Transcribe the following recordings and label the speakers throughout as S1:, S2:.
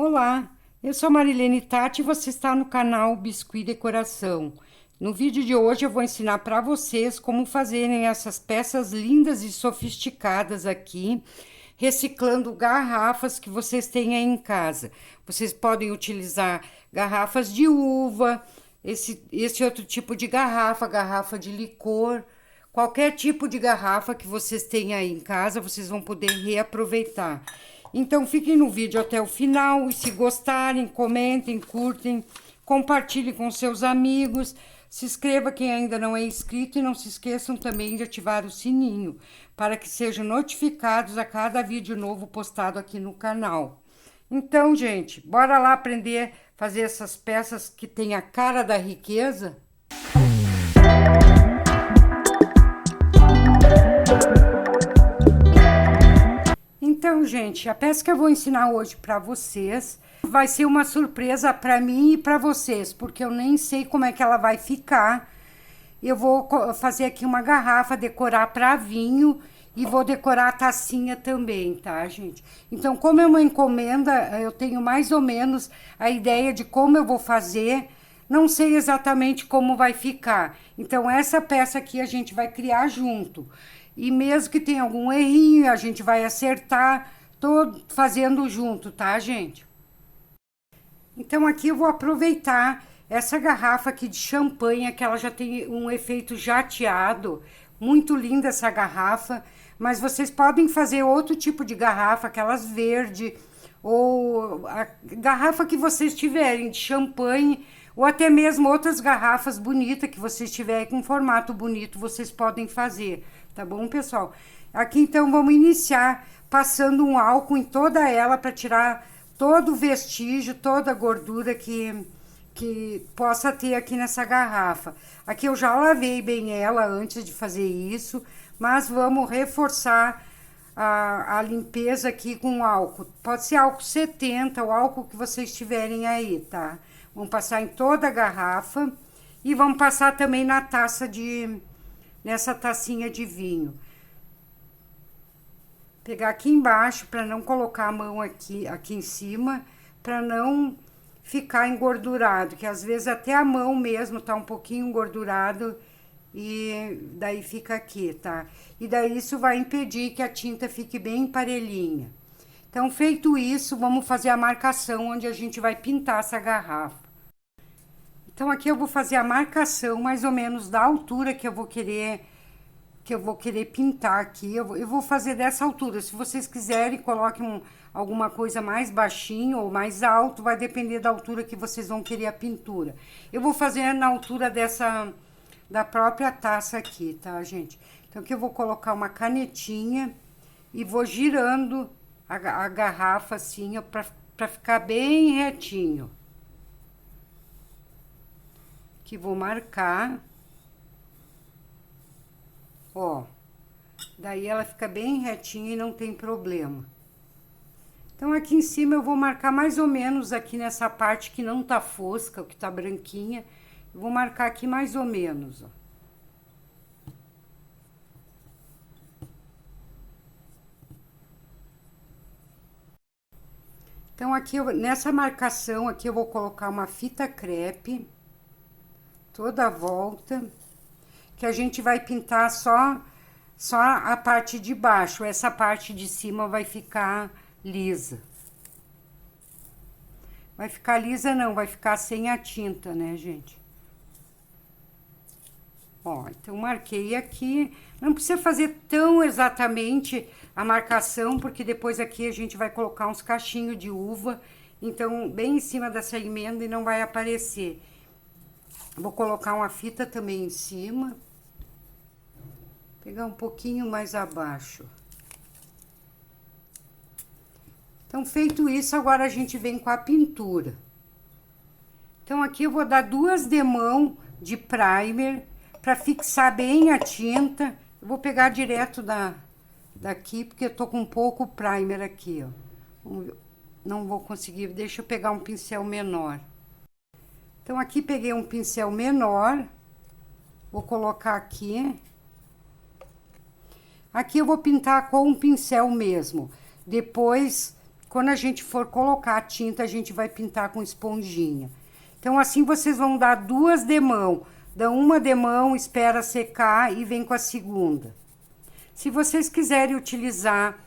S1: Olá, eu sou Marilene Tati e você está no canal Biscuit Decoração. No vídeo de hoje eu vou ensinar para vocês como fazerem essas peças lindas e sofisticadas aqui, reciclando garrafas que vocês têm aí em casa. Vocês podem utilizar garrafas de uva, esse outro tipo de garrafa, garrafa de licor, qualquer tipo de garrafa que vocês tenham aí em casa, vocês vão poder reaproveitar. Então, fiquem no vídeo até o final e se gostarem, comentem, curtem, compartilhem com seus amigos, se inscreva quem ainda não é inscrito e não se esqueçam também de ativar o sininho, para que sejam notificados a cada vídeo novo postado aqui no canal. Então, gente, bora lá aprender a fazer essas peças que têm a cara da riqueza? Então, gente, a peça que eu vou ensinar hoje para vocês vai ser uma surpresa para mim e para vocês, porque eu nem sei como é que ela vai ficar. Eu vou fazer aqui uma garrafa, decorar para vinho e vou decorar a tacinha também, tá, gente? Então, como é uma encomenda, eu tenho mais ou menos a ideia de como eu vou fazer. Não sei exatamente como vai ficar. Então, essa peça aqui a gente vai criar junto. E mesmo que tenha algum errinho, a gente vai acertar, todo fazendo junto, tá, gente? Então, aqui eu vou aproveitar essa garrafa aqui de champanhe, que ela já tem um efeito jateado. Muito linda essa garrafa, mas vocês podem fazer outro tipo de garrafa, aquelas verde, ou a garrafa que vocês tiverem de champanhe, ou até mesmo outras garrafas bonitas que vocês tiverem com formato bonito, vocês podem fazer, tá bom, pessoal? Aqui então vamos iniciar passando um álcool em toda ela para tirar todo o vestígio, toda a gordura que possa ter aqui nessa garrafa. Aqui eu já lavei bem ela antes de fazer isso, mas vamos reforçar a limpeza aqui com álcool. Pode ser álcool 70, o álcool que vocês tiverem aí, tá? Vamos passar em toda a garrafa e vamos passar também na taça nessa tacinha de vinho. Pegar aqui embaixo para não colocar a mão aqui em cima, para não ficar engordurado, que às vezes até a mão mesmo tá um pouquinho engordurado e daí fica aqui, tá? E daí isso vai impedir que a tinta fique bem parelhinha. Então, feito isso, vamos fazer a marcação onde a gente vai pintar essa garrafa. Então, aqui eu vou fazer a marcação mais ou menos da altura que eu vou querer pintar aqui. Eu vou fazer dessa altura. Se vocês quiserem, coloquem alguma coisa mais baixinho ou mais alto, vai depender da altura que vocês vão querer a pintura. Eu vou fazer na altura da própria taça aqui, tá, gente? Então, aqui eu vou colocar uma canetinha e vou girando a garrafa assim, para ficar bem retinho. Aqui vou marcar. Ó, daí ela fica bem retinha e não tem problema. Então, aqui em cima eu vou marcar mais ou menos aqui nessa parte que não tá fosca, que tá branquinha. Eu vou marcar aqui mais ou menos, ó. Então, aqui, nessa marcação aqui, eu vou colocar uma fita crepe, toda a volta, que a gente vai pintar só a parte de baixo, essa parte de cima vai ficar lisa. Vai ficar lisa não, vai ficar sem a tinta, né, gente? Ó, então marquei aqui, não precisa fazer tão exatamente a marcação, porque depois aqui a gente vai colocar uns cachinhos de uva, então bem em cima dessa emenda e não vai aparecer. Vou colocar uma fita também em cima, pegar um pouquinho mais abaixo. Então, feito isso, agora a gente vem com a pintura. Então, aqui eu vou dar 2 demãos de primer para fixar bem a tinta. Eu vou pegar direto daqui, porque eu tô com pouco primer aqui, ó. Não vou conseguir, deixa eu pegar um pincel menor. Então, aqui peguei um pincel menor, vou colocar aqui. Aqui eu vou pintar com um pincel mesmo. Depois, quando a gente for colocar a tinta, a gente vai pintar com esponjinha. Então, assim, vocês vão dar 2 demão. Dá uma demão, espera secar e vem com a segunda. Se vocês quiserem utilizar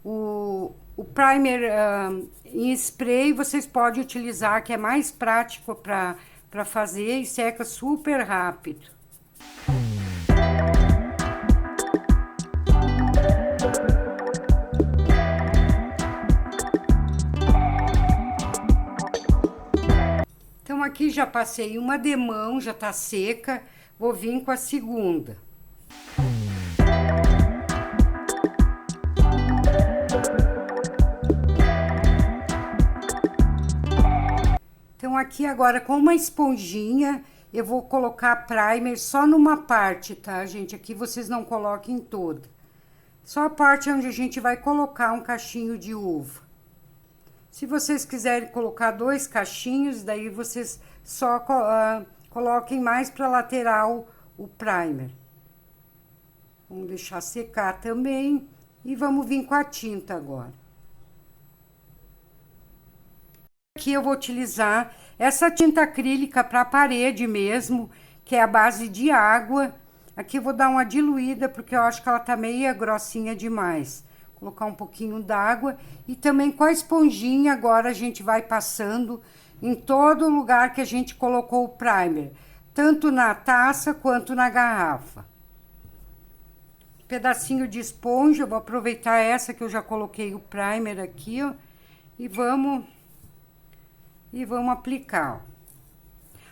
S1: o primer em spray, vocês podem utilizar, que é mais prático para fazer e seca super rápido. Então, aqui já passei uma demão, já tá seca, vou vir com a segunda. Então, aqui agora com uma esponjinha, eu vou colocar primer só numa parte, tá, gente? Aqui vocês não coloquem toda. Só a parte onde a gente vai colocar um cachinho de uva. Se vocês quiserem colocar 2 cachinhos, daí vocês só coloquem mais para lateral o primer. Vamos deixar secar também e vamos vir com a tinta agora. Aqui eu vou utilizar essa tinta acrílica para parede mesmo, que é a base de água. Aqui eu vou dar uma diluída, porque eu acho que ela tá meio grossinha demais. Colocar um pouquinho d'água e também com a esponjinha agora a gente vai passando em todo lugar que a gente colocou o primer, tanto na taça quanto na garrafa. Pedacinho de esponja, eu vou aproveitar essa que eu já coloquei o primer aqui, ó, e vamos aplicar, ó.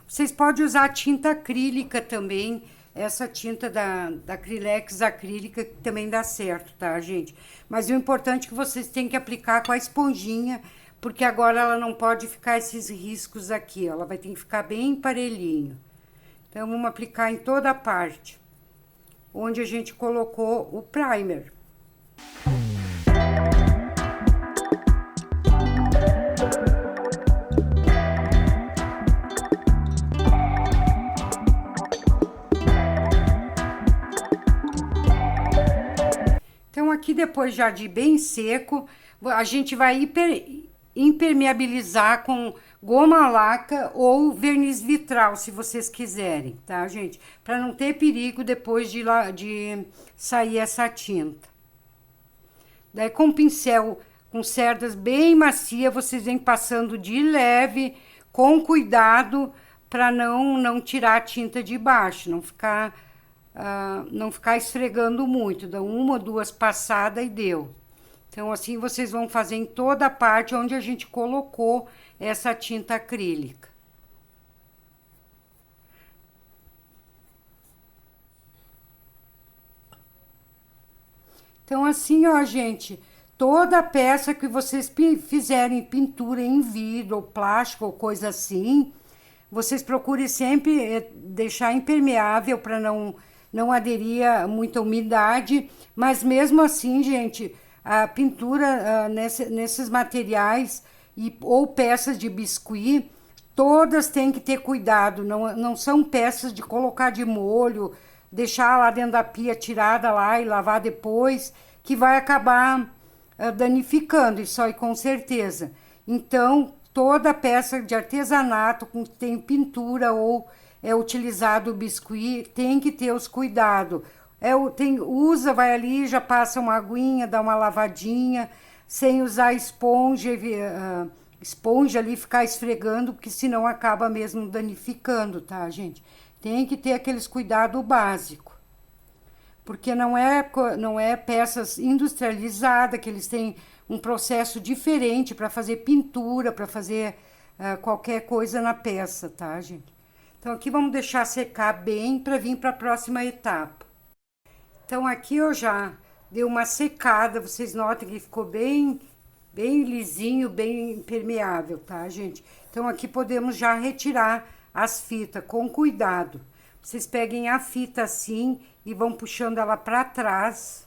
S1: Vocês podem usar tinta acrílica também, essa tinta da Acrylex acrílica que também dá certo, tá, gente? Mas o importante é que vocês têm que aplicar com a esponjinha, porque agora ela não pode ficar esses riscos aqui, ó, ela vai ter que ficar bem parelhinho. Então, vamos aplicar em toda a parte onde a gente colocou o primer. Então, aqui depois já de bem seco, a gente vai impermeabilizar com goma laca ou verniz vitral, se vocês quiserem, tá, gente? Para não ter perigo depois de sair essa tinta. Daí, com pincel com cerdas bem macia, vocês vêm passando de leve, com cuidado, para não tirar a tinta de baixo, não ficar esfregando muito. Dá 1 ou 2 passadas e deu. Então, assim, vocês vão fazer em toda a parte onde a gente colocou essa tinta acrílica. Então, assim, ó, gente, toda peça que vocês fizerem pintura em vidro ou plástico ou coisa assim, vocês procurem sempre deixar impermeável para não aderir a muita umidade, mas mesmo assim, gente, a pintura nesses materiais ou peças de biscuit, todas têm que ter cuidado, não são peças de colocar de molho, deixar lá dentro da pia tirada lá e lavar depois, que vai acabar danificando, isso aí com certeza. Então, toda peça de artesanato que tem pintura ou é utilizado o biscuit, tem que ter os cuidados. Usa, vai ali, já passa uma aguinha, dá uma lavadinha, sem usar esponja ali, ficar esfregando, porque senão acaba mesmo danificando, tá, gente? Tem que ter aqueles cuidados básicos. Porque não é peças industrializadas, que eles têm um processo diferente para fazer pintura, para fazer qualquer coisa na peça, tá, gente? Então, aqui vamos deixar secar bem para vir para a próxima etapa. Então, aqui eu já dei uma secada, vocês notam que ficou bem lisinho, bem impermeável, tá, gente? Então, aqui podemos já retirar as fitas com cuidado. Vocês peguem a fita assim e vão puxando ela para trás,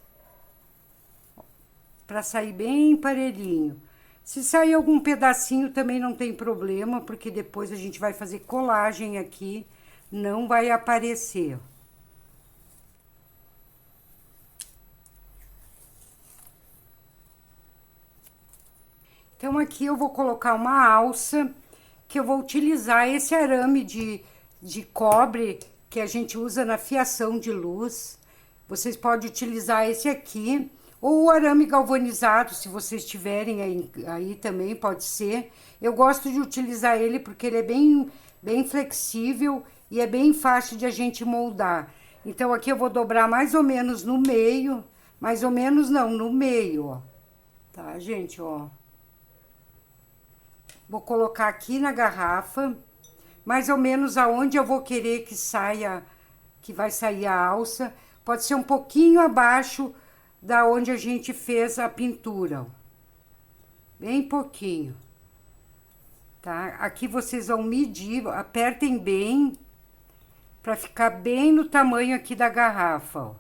S1: para sair bem parelhinho. Se sair algum pedacinho também não tem problema, porque depois a gente vai fazer colagem aqui, não vai aparecer. Então, aqui eu vou colocar uma alça, que eu vou utilizar esse arame de cobre que a gente usa na fiação de luz. Vocês podem utilizar esse aqui, ou o arame galvanizado, se vocês tiverem aí também, pode ser. Eu gosto de utilizar ele porque ele é bem flexível e é bem fácil de a gente moldar. Então, aqui eu vou dobrar mais ou menos no meio, mais ou menos não, no meio, ó. Tá, gente, ó. Vou colocar aqui na garrafa, mais ou menos aonde eu vou querer que saia, que vai sair a alça. Pode ser um pouquinho abaixo da onde a gente fez a pintura, ó. Bem pouquinho. Tá? Aqui vocês vão medir, apertem bem, para ficar bem no tamanho aqui da garrafa, ó.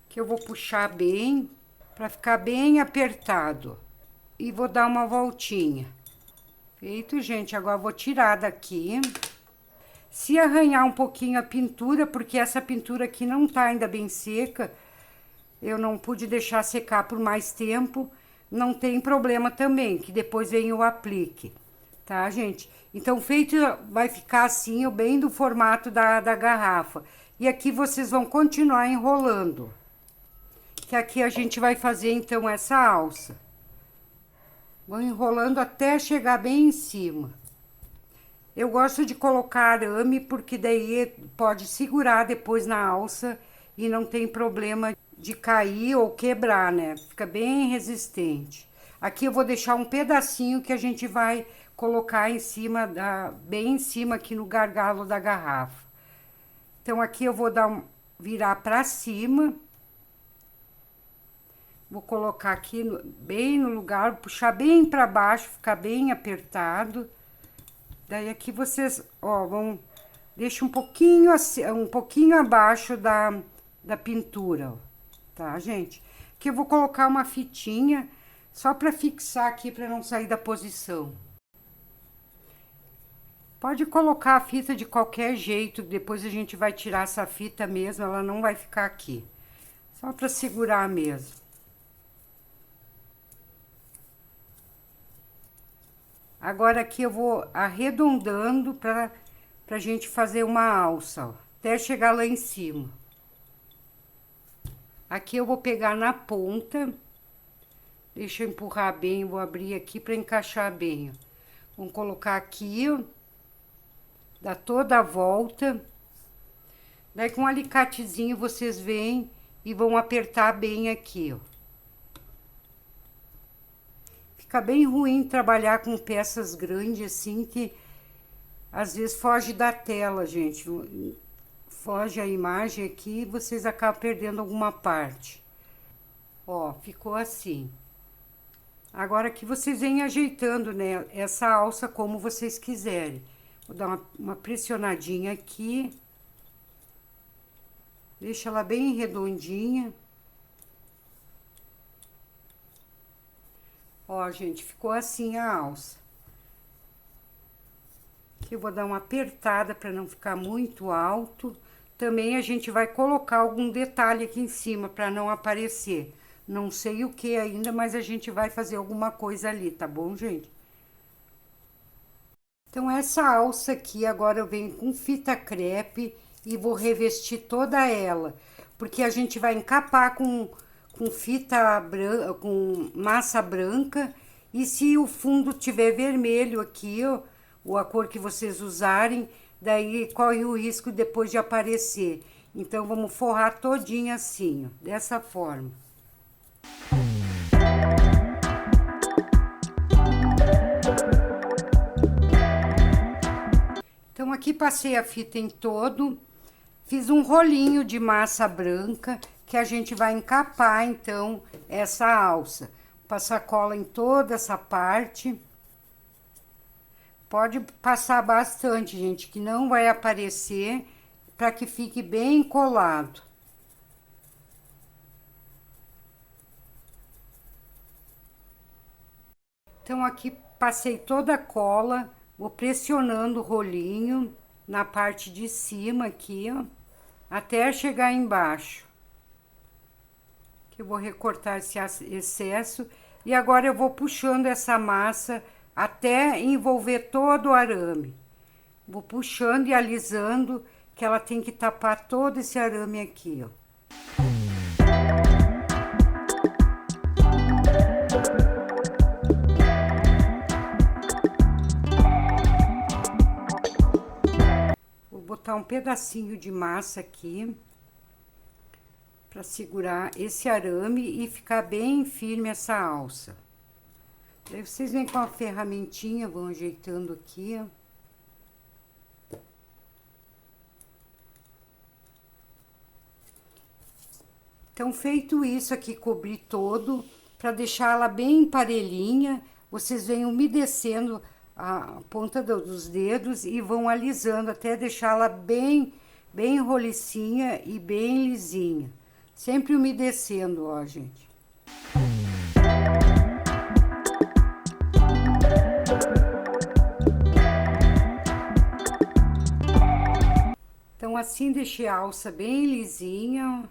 S1: Que eu vou puxar bem, para ficar bem apertado. E vou dar uma voltinha. Feito, gente. Agora eu vou tirar daqui. Se arranhar um pouquinho a pintura, porque essa pintura aqui não tá ainda bem seca, eu não pude deixar secar por mais tempo, não tem problema também, que depois vem o aplique, tá, gente? Então, feito, vai ficar assim, bem do formato da garrafa. E aqui vocês vão continuar enrolando. Que aqui a gente vai fazer, então, essa alça. Vão enrolando até chegar bem em cima. Eu gosto de colocar arame, porque daí pode segurar depois na alça e não tem problema de cair ou quebrar, né? Fica bem resistente. Aqui eu vou deixar um pedacinho que a gente vai colocar em cima, bem em cima aqui no gargalo da garrafa. Então, aqui eu vou virar pra cima. Vou colocar aqui bem no lugar, puxar bem pra baixo, ficar bem apertado. Daí aqui vocês, ó, deixa um pouquinho assim, um pouquinho abaixo da pintura, ó, tá, gente? Aqui eu vou colocar uma fitinha só para fixar aqui, para não sair da posição. Pode colocar a fita de qualquer jeito, depois a gente vai tirar essa fita mesmo, ela não vai ficar aqui. Só para segurar mesmo. Agora, aqui eu vou arredondando pra gente fazer uma alça, ó, até chegar lá em cima. Aqui eu vou pegar na ponta, deixa eu empurrar bem, vou abrir aqui pra encaixar bem, ó. Vamos colocar aqui, ó, dar toda a volta. Daí, com um alicatezinho, vocês vêm e vão apertar bem aqui, ó. Fica bem ruim trabalhar com peças grandes assim, que às vezes foge da tela, gente. Foge a imagem aqui e vocês acabam perdendo alguma parte. Ó, ficou assim. Agora que vocês vêm ajeitando, né, essa alça como vocês quiserem. Vou dar uma pressionadinha aqui. Deixa ela bem redondinha. Ó, gente, ficou assim a alça. Aqui eu vou dar uma apertada para não ficar muito alto. Também a gente vai colocar algum detalhe aqui em cima para não aparecer. Não sei o que ainda, mas a gente vai fazer alguma coisa ali, tá bom, gente? Então, essa alça aqui, agora eu venho com fita crepe e vou revestir toda ela. Porque a gente vai encapar com fita branca, com massa branca, e se o fundo tiver vermelho aqui, ó, ou a cor que vocês usarem, daí corre o risco depois de aparecer. Então, vamos forrar todinha assim, ó, dessa forma. Então, aqui passei a fita em todo, fiz um rolinho de massa branca, que a gente vai encapar, então, essa alça. Passar cola em toda essa parte. Pode passar bastante, gente, que não vai aparecer, para que fique bem colado. Então, aqui passei toda a cola, vou pressionando o rolinho na parte de cima aqui, ó, até chegar embaixo. Que eu vou recortar esse excesso E agora eu vou puxando essa massa até envolver todo o arame. Vou puxando e alisando, que ela tem que tapar todo esse arame aqui, ó. Vou botar um pedacinho de massa aqui para segurar esse arame e ficar bem firme essa alça. Daí vocês vêm com a ferramentinha, vão ajeitando aqui, ó. Então, feito isso aqui, cobrir todo, para deixar ela bem parelhinha, vocês vêm umedecendo a ponta dos dedos e vão alisando até deixá-la bem rolicinha e bem lisinha. Sempre umedecendo, ó, gente. Então, assim, deixei a alça bem lisinha.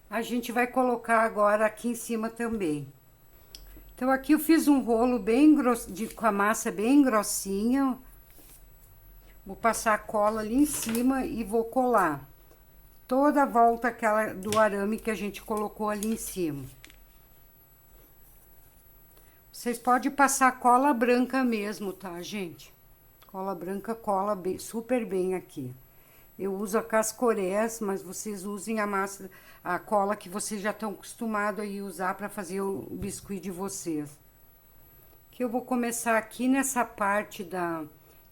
S1: A gente vai colocar agora aqui em cima também. Então, aqui eu fiz um rolo bem grosso, com a massa bem grossinha. Vou passar a cola ali em cima e vou colar toda a volta aquela do arame que a gente colocou ali em cima. Vocês podem passar cola branca mesmo, tá, gente? Cola branca cola bem, super bem aqui. Eu uso a Cascorés, mas vocês usem a massa, a cola que vocês já estão acostumados a usar para fazer o biscuit de vocês. Que eu vou começar aqui nessa parte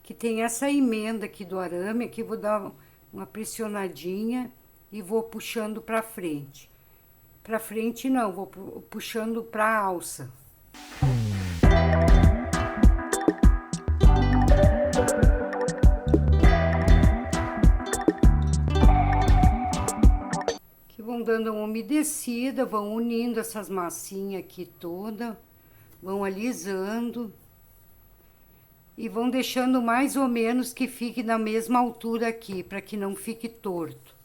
S1: que tem essa emenda aqui do arame, aqui vou dar uma pressionadinha e vou puxando para frente. Para frente não, vou puxando para a alça. Vão dando uma umedecida, vão unindo essas massinhas aqui toda, vão alisando e vão deixando mais ou menos que fique na mesma altura aqui, para que não fique torto.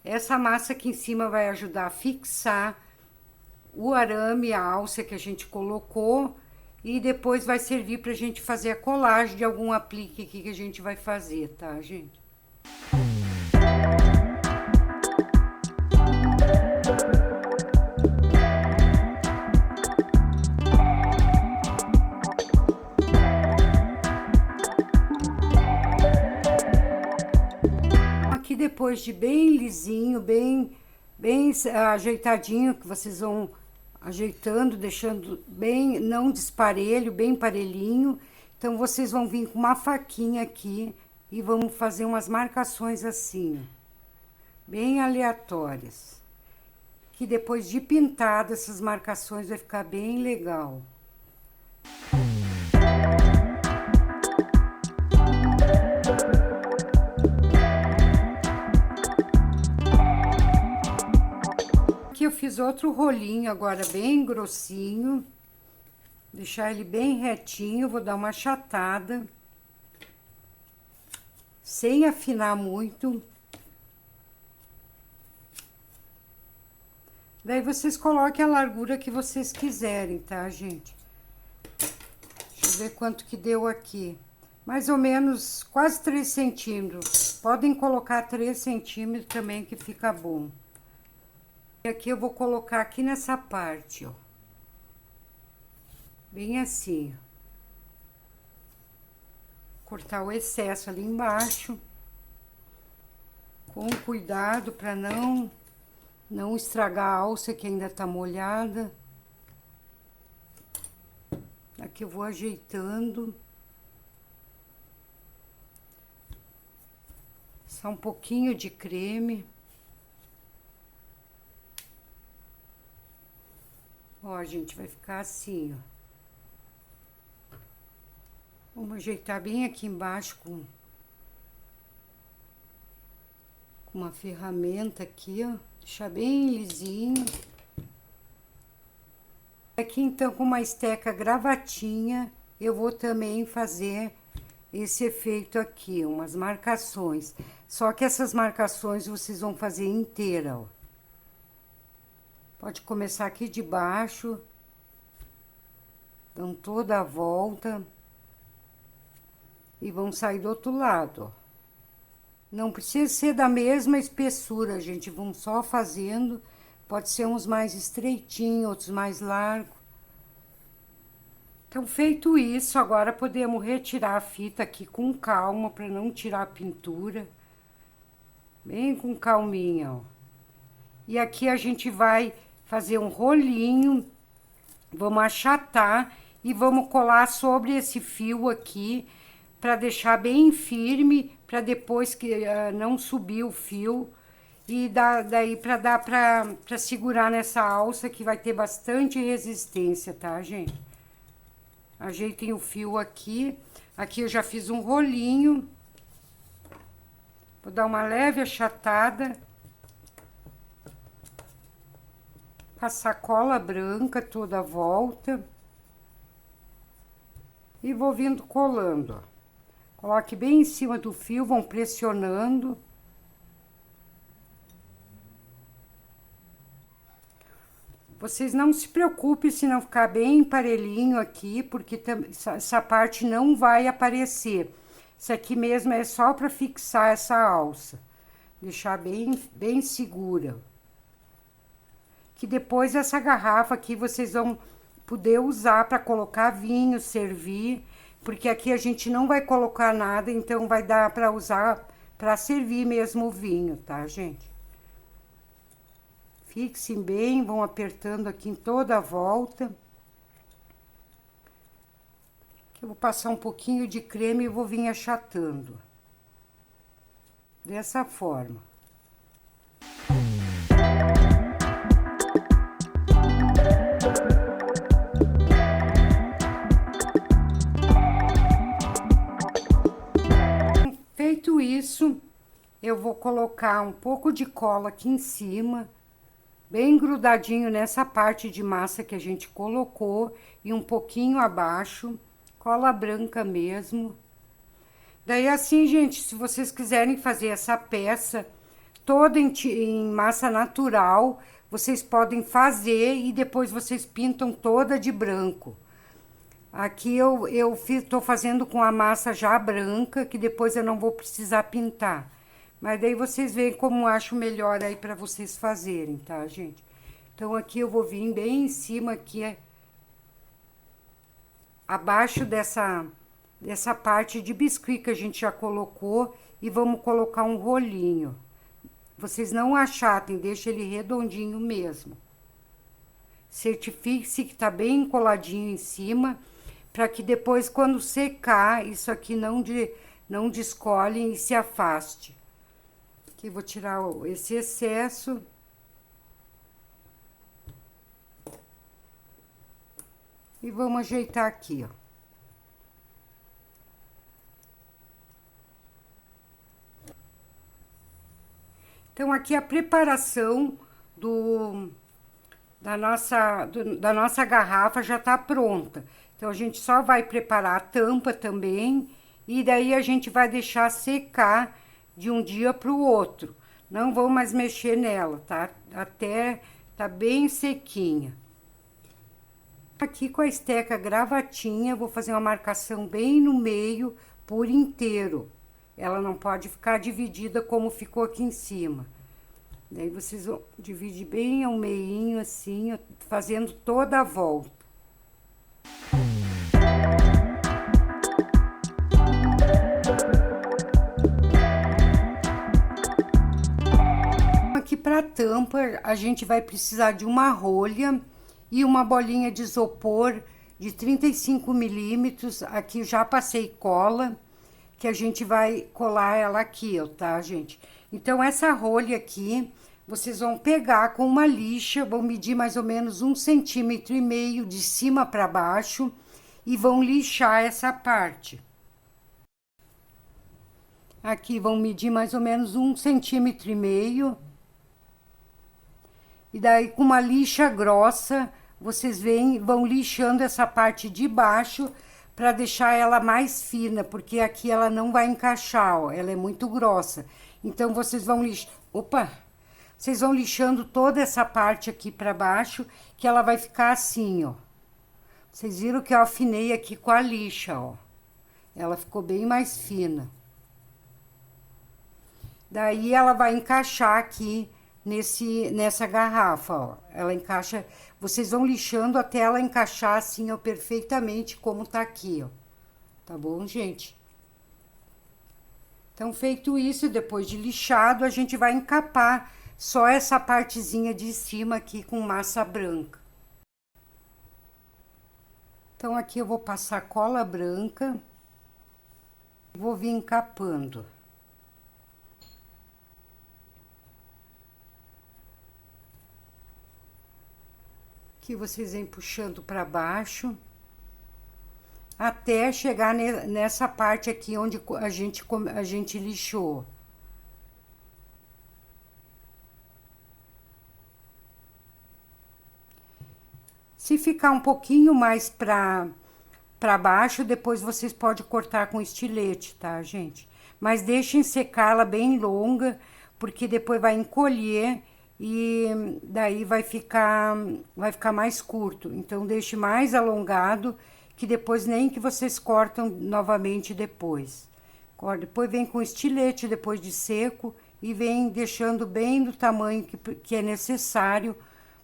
S1: Essa massa aqui em cima vai ajudar a fixar o arame, a alça que a gente colocou, e depois vai servir pra gente fazer a colagem de algum aplique aqui que a gente vai fazer, tá, gente? Depois de bem lisinho, bem ajeitadinho, que vocês vão ajeitando, deixando bem, não desparelho, bem parelhinho. Então, vocês vão vir com uma faquinha aqui e vão fazer umas marcações assim, bem aleatórias. Que depois de pintado, essas marcações vai ficar bem legal. Eu fiz outro rolinho agora bem grossinho, deixar ele bem retinho, vou dar uma achatada, sem afinar muito. Daí vocês coloquem a largura que vocês quiserem, tá, gente? Deixa eu ver quanto que deu aqui. Mais ou menos quase 3 centímetros. Podem colocar 3 centímetros também que fica bom. E aqui eu vou colocar aqui nessa parte, ó. Bem assim. Cortar o excesso ali embaixo. Com cuidado para não estragar a alça que ainda tá molhada. Aqui eu vou ajeitando. Só um pouquinho de creme. Ó, gente, vai ficar assim, ó. Vamos ajeitar bem aqui embaixo com uma ferramenta aqui, ó. Deixar bem lisinho. Aqui, então, com uma esteca gravatinha, eu vou também fazer esse efeito aqui, umas marcações. Só que essas marcações vocês vão fazer inteira, ó. Pode começar aqui de baixo Dão toda a volta. E vão sair do outro lado, ó. Não precisa ser da mesma espessura, gente. Vamos só fazendo. Pode ser uns mais estreitinhos, outros mais largos. Então, feito isso, agora podemos retirar a fita aqui com calma, para não tirar a pintura. Bem com calminha, ó. E aqui a gente vai fazer um rolinho. Vamos achatar e vamos colar sobre esse fio aqui, para deixar bem firme, para depois que não subir o fio. E daí para dar para segurar nessa alça, que vai ter bastante resistência, tá, gente? Ajeitem o fio aqui. Aqui eu já fiz um rolinho. Vou dar uma leve achatada. Passar cola branca toda a volta. E vou vindo colando, ó. Coloque bem em cima do fio, vão pressionando. Vocês não se preocupem se não ficar bem parelhinho aqui, porque essa parte não vai aparecer. Isso aqui mesmo é só para fixar essa alça. Deixar bem segura. Que depois essa garrafa aqui vocês vão poder usar para colocar vinho, servir. Porque aqui a gente não vai colocar nada, então vai dar para usar para servir mesmo o vinho, tá, gente? Fixem bem, vão apertando aqui em toda a volta. Eu vou passar um pouquinho de creme e vou vir achatando. Dessa forma. Feito isso, eu vou colocar um pouco de cola aqui em cima, bem grudadinho nessa parte de massa que a gente colocou, e um pouquinho abaixo, cola branca mesmo. Daí assim, gente, se vocês quiserem fazer essa peça toda em massa natural, vocês podem fazer e depois vocês pintam toda de branco. Aqui tô fazendo com a massa já branca, que depois eu não vou precisar pintar. Mas daí vocês veem como acho melhor aí para vocês fazerem, tá, gente? Então, aqui eu vou vir bem em cima aqui, abaixo dessa parte de biscuit que a gente já colocou, e vamos colocar um rolinho. Vocês não achatem, deixa ele redondinho mesmo. Certifique-se que tá bem coladinho em cima, para que depois, quando secar, isso aqui não descolhe e se afaste. Aqui vou tirar esse excesso. E vamos ajeitar aqui, ó. Então, aqui a preparação da nossa garrafa já tá pronta. Então, a gente só vai preparar a tampa também, e daí a gente vai deixar secar de um dia para o outro. Não vou mais mexer nela, tá? Até tá bem sequinha. Aqui com a esteca gravatinha, vou fazer uma marcação bem no meio, por inteiro. Ela não pode ficar dividida como ficou aqui em cima. Daí vocês vão dividir bem ao meinho, assim, fazendo toda a volta. Aqui para tampa, a gente vai precisar de uma rolha e uma bolinha de isopor de 35 milímetros. Aqui já passei cola, que a gente vai colar ela aqui, ó, tá, gente? Então, essa rolha aqui, vocês vão pegar com uma lixa, vão medir mais ou menos 1,5 centímetros de cima para baixo e vão lixar essa parte. Aqui vão medir mais ou menos 1,5 centímetros. E daí, com uma lixa grossa, vocês vão lixando essa parte de baixo para deixar ela mais fina, porque aqui ela não vai encaixar, ó, ela é muito grossa. Então, vocês vão vocês vão lixando toda essa parte aqui para baixo, que ela vai ficar assim, ó. Vocês viram que eu afinei aqui com a lixa, ó. Ela ficou bem mais fina. Daí ela vai encaixar aqui nessa garrafa, ó. Ela encaixa, vocês vão lixando até ela encaixar assim, ó, perfeitamente como tá aqui, ó. Tá bom, gente? Então, feito isso, depois de lixado, a gente vai encapar só essa partezinha de cima aqui com massa branca. Então, aqui eu vou passar cola branca. Vou vir encapando. Aqui vocês vêm puxando para baixo. Até chegar nessa parte aqui onde a gente lixou. Se ficar um pouquinho mais para baixo, depois vocês podem cortar com estilete, tá, gente? Mas deixem secá-la bem longa, porque depois vai encolher e daí vai ficar mais curto. Então, deixe mais alongado, que depois nem que vocês cortam novamente depois. Depois vem com estilete, depois de seco, e vem deixando bem do tamanho que é necessário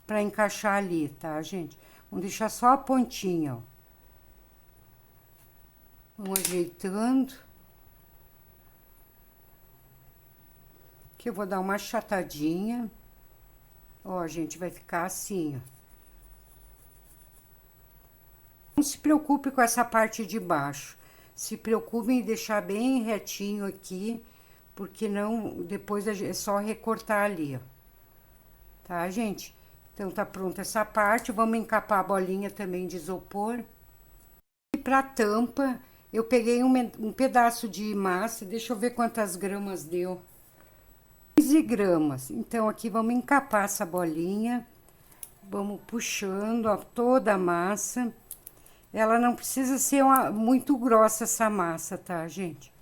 S1: para encaixar ali, tá, gente? Vamos deixar só a pontinha, ó. Vamos ajeitando. Aqui eu vou dar uma achatadinha. Ó, gente, vai ficar assim, ó. Não se preocupe com essa parte de baixo. Se preocupe em deixar bem retinho aqui, porque não, depois é só recortar ali, ó. Tá, gente? Então, tá pronta essa parte. Vamos encapar a bolinha também de isopor. E pra tampa, eu peguei um pedaço de massa. Deixa eu ver quantas gramas deu. 15 gramas. Então, aqui vamos encapar essa bolinha. Vamos puxando, ó, toda a massa. Ela não precisa ser muito grossa essa massa, tá, gente?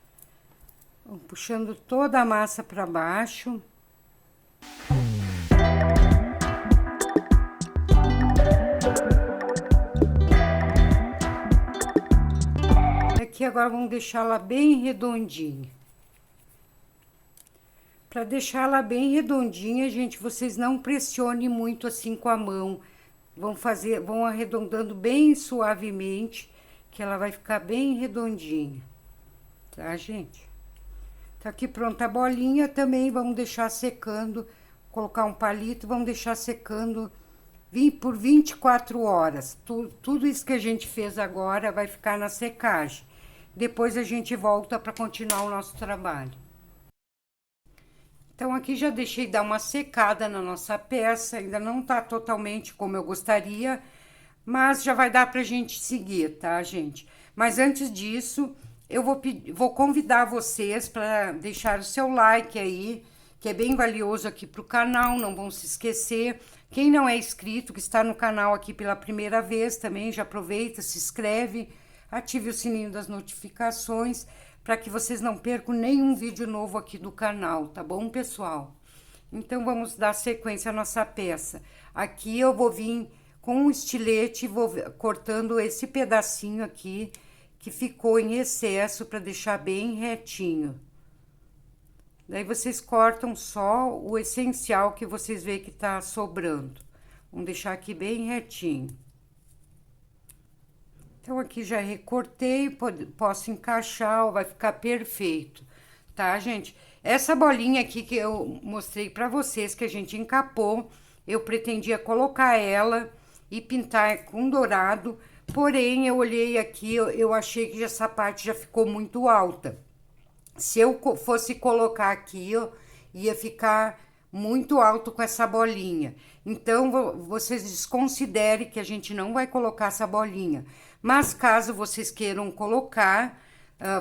S1: Vamos puxando toda a massa pra baixo. Aqui agora vamos deixar ela bem redondinha. Para deixar ela bem redondinha, gente, vocês não pressionem muito assim com a mão. Vão arredondando bem suavemente, que ela vai ficar bem redondinha. Tá, gente? Tá aqui pronta a bolinha, também vamos deixar secando, colocar um palito, vamos deixar secando por 24 horas. Tudo isso que a gente fez agora vai ficar na secagem. Depois a gente volta para continuar o nosso trabalho. Então, aqui já deixei dar uma secada na nossa peça, ainda não tá totalmente como eu gostaria, mas já vai dar pra gente seguir, tá, gente? Mas antes disso, eu vou convidar vocês para deixar o seu like aí, que é bem valioso aqui pro canal, não vão se esquecer. Quem não é inscrito, que está no canal aqui pela primeira vez também, já aproveita, se inscreve, ative o sininho das notificações, para que vocês não percam nenhum vídeo novo aqui do canal, tá bom, pessoal? Então, vamos dar sequência à nossa peça. Aqui eu vou vir com um estilete, vou cortando esse pedacinho aqui, que ficou em excesso, para deixar bem retinho. Daí, vocês cortam só o essencial que vocês veem que tá sobrando. Vamos deixar aqui bem retinho. Então, aqui já recortei, posso encaixar, vai ficar perfeito, tá, gente? Essa bolinha aqui que eu mostrei pra vocês, que a gente encapou, eu pretendia colocar ela e pintar com dourado, porém, eu olhei aqui, eu achei que essa parte já ficou muito alta. Se eu fosse colocar aqui, ó, ia ficar muito alto com essa bolinha. Então, vocês desconsiderem que a gente não vai colocar essa bolinha. Mas, caso vocês queiram colocar,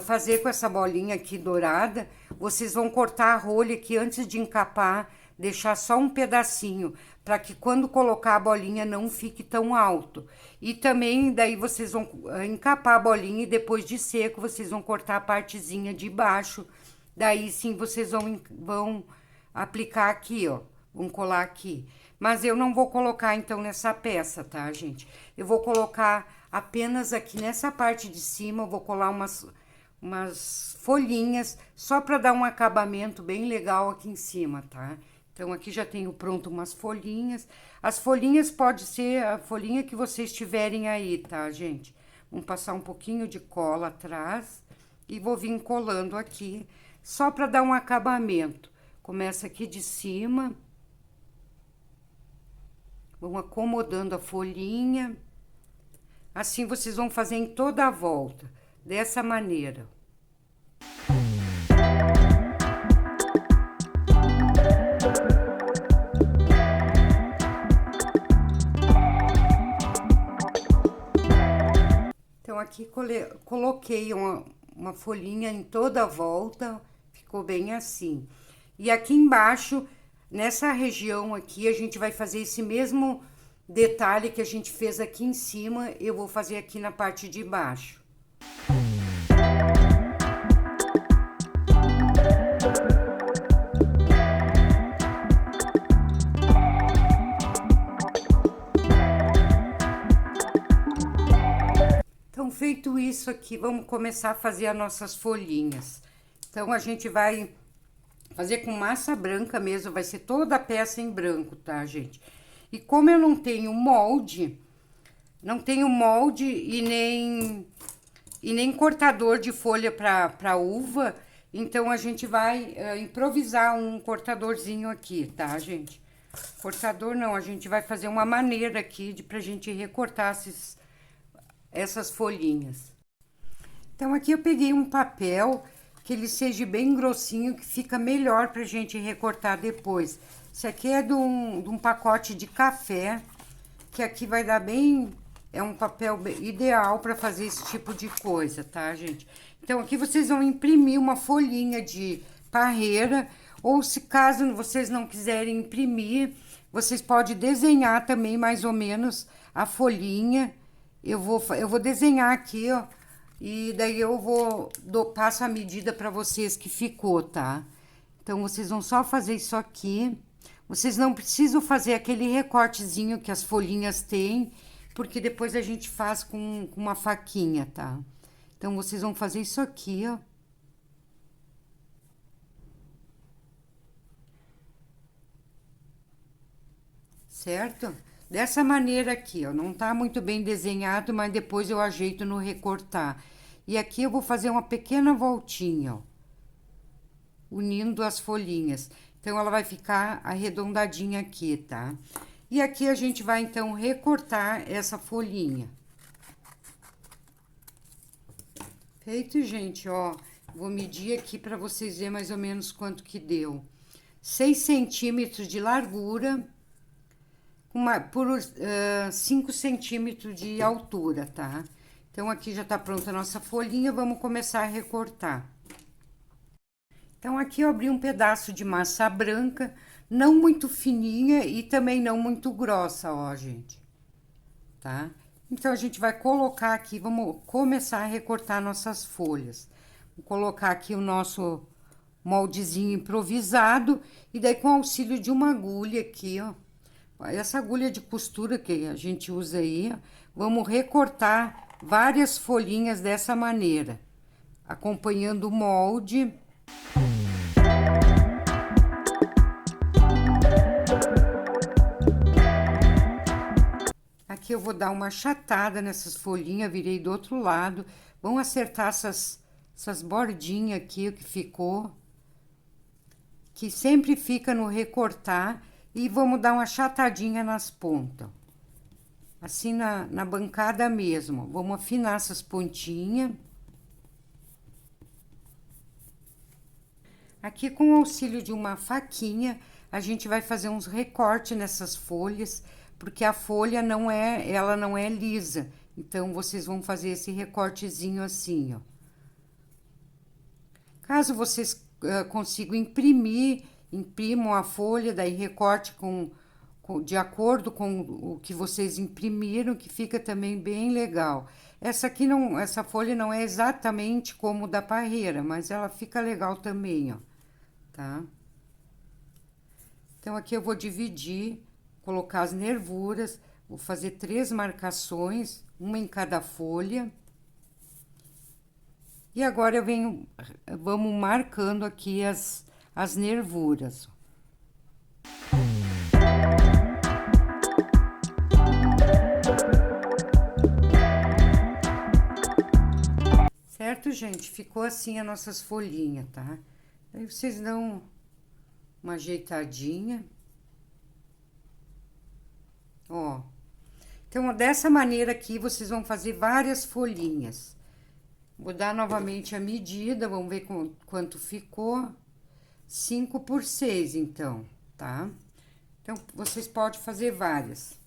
S1: fazer com essa bolinha aqui dourada, vocês vão cortar a rolha aqui antes de encapar, deixar só um pedacinho, para que quando colocar a bolinha não fique tão alto. E também, daí vocês vão encapar a bolinha e depois de seco, vocês vão cortar a partezinha de baixo. Daí sim, vocês vão aplicar aqui, ó, vão colar aqui. Mas eu não vou colocar, então, nessa peça, tá, gente? Eu vou colocar apenas aqui nessa parte de cima eu vou colar umas folhinhas, só para dar um acabamento bem legal aqui em cima, tá? Então, aqui já tenho pronto umas folhinhas. As folhinhas pode ser a folhinha que vocês tiverem aí, tá, gente? Vamos passar um pouquinho de cola atrás e vou vir colando aqui, só para dar um acabamento. Começa aqui de cima. Vamos acomodando a folhinha. Assim, vocês vão fazer em toda a volta, dessa maneira. Então, aqui coloquei uma folhinha em toda a volta, ficou bem assim. E aqui embaixo, nessa região aqui, a gente vai fazer esse mesmo detalhe que a gente fez aqui em cima, eu vou fazer aqui na parte de baixo. Então, feito isso aqui, vamos começar a fazer as nossas folhinhas. Então, a gente vai fazer com massa branca mesmo, vai ser toda a peça em branco, tá, gente? E como eu não tenho molde e nem cortador de folha para uva, então a gente vai improvisar um cortadorzinho aqui, tá, gente? Cortador não, a gente vai fazer uma maneira aqui pra gente recortar essas folhinhas. Então, aqui eu peguei um papel que ele seja bem grossinho, que fica melhor pra gente recortar depois. Isso aqui é de um pacote de café, que aqui vai dar bem... É um papel ideal para fazer esse tipo de coisa, tá, gente? Então, aqui vocês vão imprimir uma folhinha de parreira, ou se caso vocês não quiserem imprimir, vocês podem desenhar também mais ou menos a folhinha. Eu vou desenhar aqui, ó, e daí eu passo a medida para vocês que ficou, tá? Então, vocês vão só fazer isso aqui. Vocês não precisam fazer aquele recortezinho que as folhinhas têm, porque depois a gente faz com uma faquinha, tá? Então, vocês vão fazer isso aqui, ó. Certo? Dessa maneira aqui, ó. Não tá muito bem desenhado, mas depois eu ajeito no recortar. E aqui eu vou fazer uma pequena voltinha, ó, unindo as folhinhas. Então, ela vai ficar arredondadinha aqui, tá? E aqui a gente vai, então, recortar essa folhinha. Feito, gente, ó. Vou medir aqui para vocês verem mais ou menos quanto que deu. 6 centímetros de largura, por 5 centímetros de altura, tá? Então, aqui já tá pronta a nossa folhinha, vamos começar a recortar. Então, aqui eu abri um pedaço de massa branca, não muito fininha e também não muito grossa, ó, gente. Tá? Então, a gente vai colocar aqui, vamos começar a recortar nossas folhas. Vou colocar aqui o nosso moldezinho improvisado e daí com o auxílio de uma agulha aqui, ó. Essa agulha de costura que a gente usa aí, ó, vamos recortar várias folhinhas dessa maneira, acompanhando o molde. Aqui eu vou dar uma achatada nessas folhinhas, virei do outro lado. Vamos acertar essas bordinhas aqui que ficou, que sempre fica no recortar, e vamos dar uma achatadinha nas pontas. Assim na bancada mesmo. Vamos afinar essas pontinhas. Aqui, com o auxílio de uma faquinha, a gente vai fazer uns recortes nessas folhas, porque a folha ela não é lisa. Então, vocês vão fazer esse recortezinho assim, ó. Caso vocês consigam imprimir, imprimam a folha, daí recorte de acordo com o que vocês imprimiram, que fica também bem legal. Essa folha não é exatamente como da parreira, mas ela fica legal também, ó, tá? Então, aqui eu vou dividir, colocar as nervuras, Vou fazer 3 marcações, uma em cada folha. E agora eu venho, vamos marcando aqui as nervuras. Certo, gente? Ficou assim as nossas folhinhas, tá? Aí vocês dão uma ajeitadinha. Ó. Então, dessa maneira aqui, vocês vão fazer várias folhinhas. Vou dar novamente a medida, vamos ver quanto ficou. 5 por 6, então, tá? Então, vocês podem fazer várias.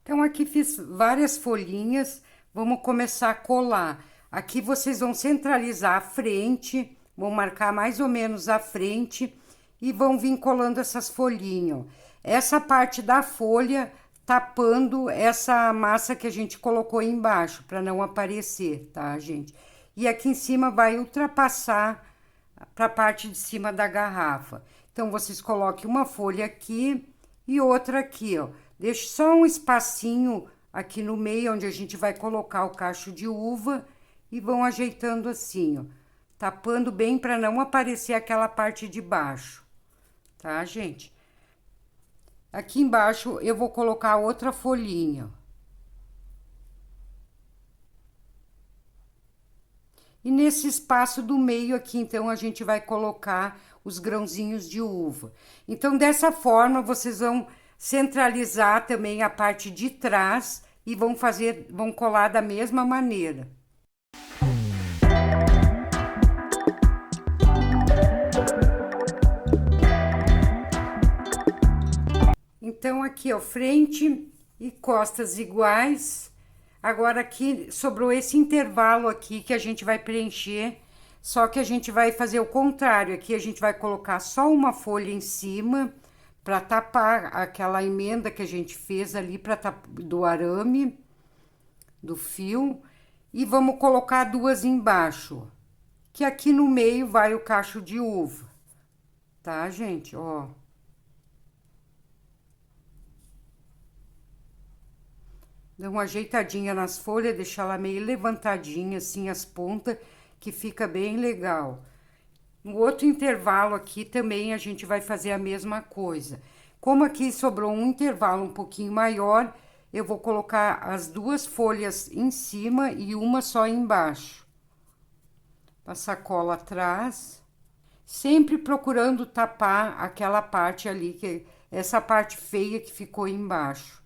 S1: Então, aqui fiz várias folhinhas, vamos começar a colar. Aqui vocês vão centralizar a frente, vão marcar mais ou menos a frente e vão vir colando essas folhinhas. Essa parte da folha tapando essa massa que a gente colocou aí embaixo, para não aparecer, tá, gente? E aqui em cima vai ultrapassar para a parte de cima da garrafa. Então, vocês coloquem uma folha aqui e outra aqui, ó. Deixe só um espacinho aqui no meio, onde a gente vai colocar o cacho de uva e vão ajeitando assim, ó. Tapando bem para não aparecer aquela parte de baixo, tá, gente? Aqui embaixo eu vou colocar outra folhinha. E nesse espaço do meio aqui, então, a gente vai colocar os grãozinhos de uva. Então, dessa forma, vocês vão centralizar também a parte de trás e vão colar da mesma maneira. Então, aqui, ó, frente e costas iguais. Agora, aqui sobrou esse intervalo aqui que a gente vai preencher, só que a gente vai fazer o contrário. Aqui a gente vai colocar só uma folha em cima para tapar aquela emenda que a gente fez ali do arame, do fio. E vamos colocar 2 embaixo, que aqui no meio vai o cacho de uva, tá, gente? Ó. Dá uma ajeitadinha nas folhas, deixar ela meio levantadinha, assim, as pontas, que fica bem legal. No outro intervalo aqui também a gente vai fazer a mesma coisa. Como aqui sobrou um intervalo um pouquinho maior, eu vou colocar as 2 folhas em cima e uma só embaixo. Passar cola atrás, sempre procurando tapar aquela parte ali, essa parte feia que ficou embaixo.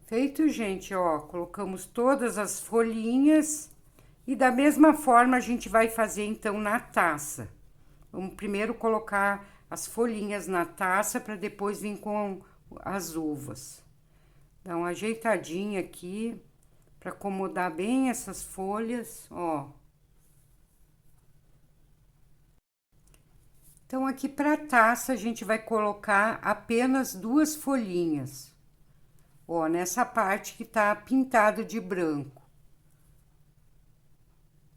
S1: Feito, gente, ó, colocamos todas as folhinhas e da mesma forma a gente vai fazer então na taça. Vamos primeiro colocar as folhinhas na taça para depois vir com as uvas. Dá uma ajeitadinha aqui para acomodar bem essas folhas, ó. Então, aqui para taça a gente vai colocar apenas 2 folhinhas. Ó, nessa parte que tá pintado de branco.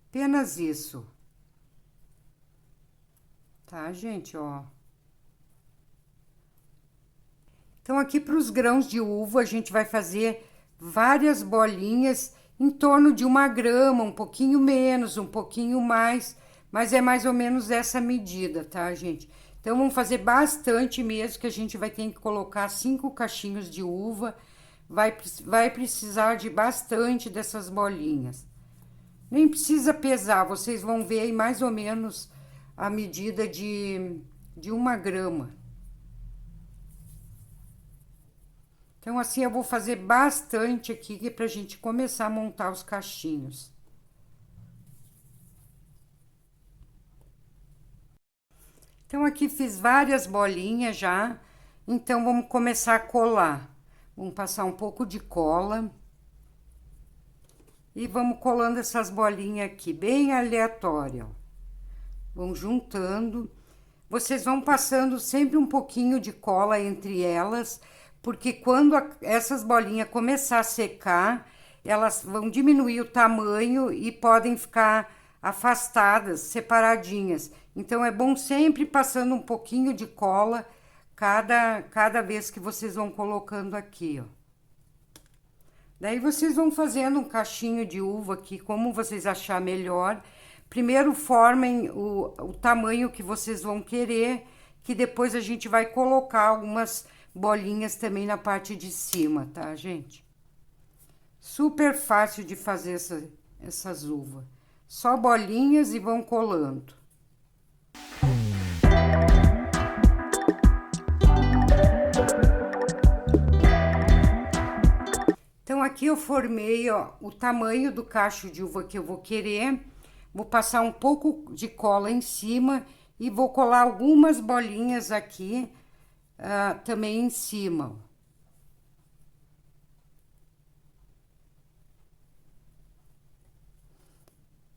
S1: Apenas isso. Tá, gente, ó. Então, aqui para os grãos de uva, a gente vai fazer várias bolinhas em torno de 1 grama, um pouquinho menos, um pouquinho mais, mas é mais ou menos essa medida, tá, gente? Então, vamos fazer bastante mesmo, que a gente vai ter que colocar 5 cachinhos de uva. Vai precisar de bastante dessas bolinhas. Nem precisa pesar, vocês vão ver aí mais ou menos a medida de 1 grama. Então, assim, eu vou fazer bastante aqui, que é pra gente começar a montar os cachinhos. Então, aqui fiz várias bolinhas já, então vamos começar a colar. Vamos passar um pouco de cola. E vamos colando essas bolinhas aqui, bem aleatório, ó. Vão juntando. Vocês vão passando sempre um pouquinho de cola entre elas, porque quando essas bolinhas começar a secar, elas vão diminuir o tamanho e podem ficar afastadas, separadinhas. Então, é bom sempre passando um pouquinho de cola cada vez que vocês vão colocando aqui, ó. Daí, vocês vão fazendo um cachinho de uva aqui, como vocês achar melhor. Primeiro, formem o tamanho que vocês vão querer, que depois a gente vai colocar algumas bolinhas também na parte de cima, tá, gente? Super fácil de fazer essas uvas. Só bolinhas e vão colando. Então, aqui eu formei, ó, o tamanho do cacho de uva que eu vou querer. Vou passar um pouco de cola em cima e vou colar algumas bolinhas aqui também em cima.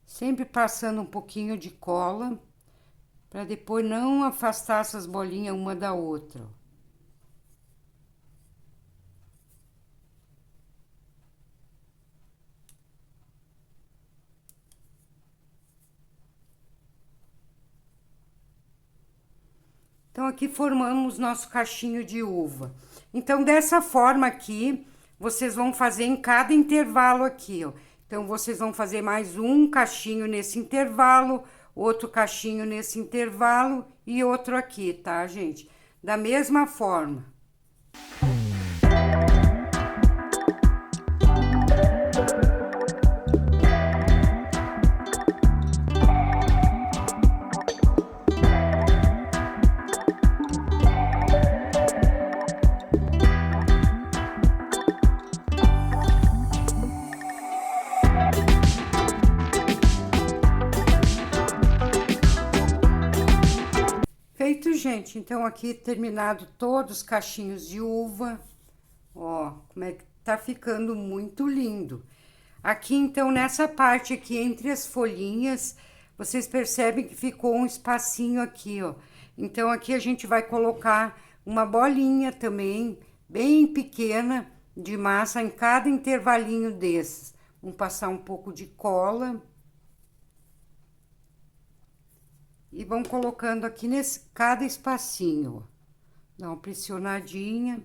S1: Sempre passando um pouquinho de cola, para depois não afastar essas bolinhas uma da outra. Então, aqui formamos nosso cachinho de uva. Então, dessa forma aqui, vocês vão fazer em cada intervalo aqui, ó. Então, vocês vão fazer mais um cachinho nesse intervalo, outro cachinho nesse intervalo e outro aqui, tá, gente? Da mesma forma. Feito, gente. Então, aqui terminado todos os cachinhos de uva. Ó, como é que tá ficando muito lindo. Aqui, então, nessa parte aqui, entre as folhinhas, vocês percebem que ficou um espacinho aqui, ó. Então, aqui a gente vai colocar uma bolinha também, bem pequena, de massa em cada intervalinho desses. Vamos passar um pouco de cola. E vão colocando aqui nesse cada espacinho, ó. Dá uma pressionadinha.